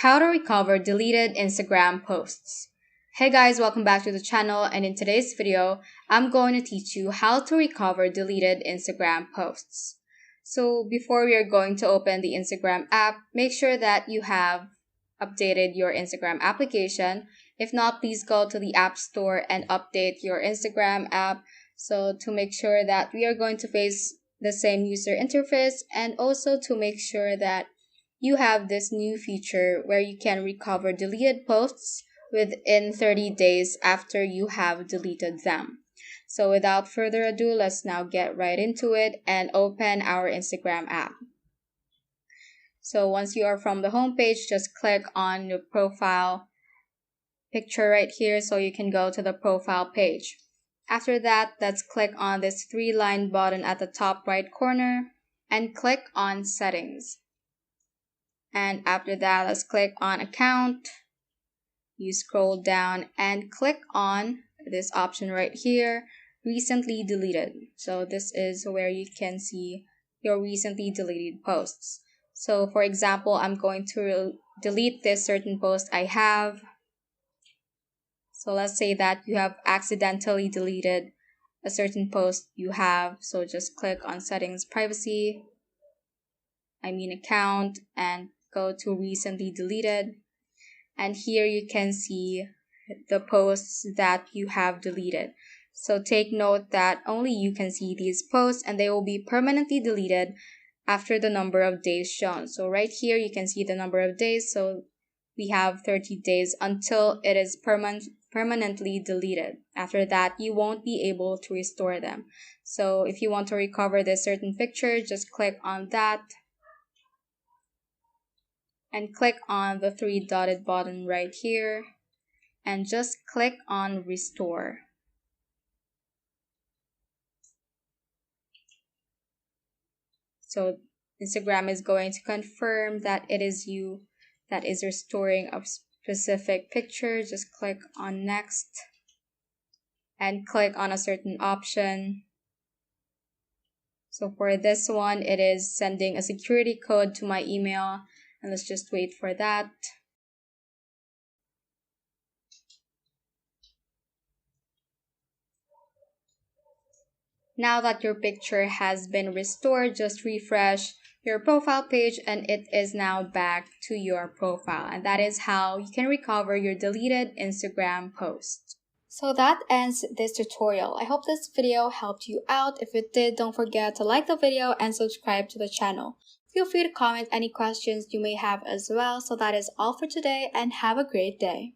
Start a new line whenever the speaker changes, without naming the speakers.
How to recover deleted Instagram posts. Hey guys, welcome back to the channel, and in today's video, I'm going to teach you how to recover deleted Instagram posts. So before we are going to open the Instagram app, make sure that you have updated your Instagram application. If not, please go to the App Store and update your Instagram app. So to make sure that we are going to face the same user interface, and also to make sure that you have this new feature where you can recover deleted posts within 30 days after you have deleted them. So without further ado, let's now get right into it and open our Instagram app. So once you are from the home page, just click on your profile picture right here so you can go to the profile page. After that, let's click on this three-line button at the top right corner and click on Settings. And after that, let's click on Account. You scroll down and click on this option right here, Recently Deleted. So this is where you can see your recently deleted posts. So for example, I'm going to delete this certain post I have. So let's say that you have accidentally deleted a certain post you have. So just click on Settings, Account, and go to Recently Deleted. And here you can see the posts that you have deleted. So take note that only you can see these posts, and they will be permanently deleted after the number of days shown. So right here you can see the number of days. So we have 30 days until it is permanently deleted. After that, you won't be able to restore them. So if you want to recover this certain picture, just click on that and click on the three dotted button right here and just click on Restore. So Instagram is going to confirm that it is you that is restoring a specific picture. Just click on Next and click on a certain option. So for this one, it is sending a security code to my email, and let's just wait for that. Now that your picture has been restored, just refresh your profile page and it is now back to your profile. And that is how you can recover your deleted Instagram post. So that ends this tutorial. I hope this video helped you out. If it did, don't forget to like the video and subscribe to the channel. Feel free to comment any questions you may have as well. So that is all for today, and have a great day.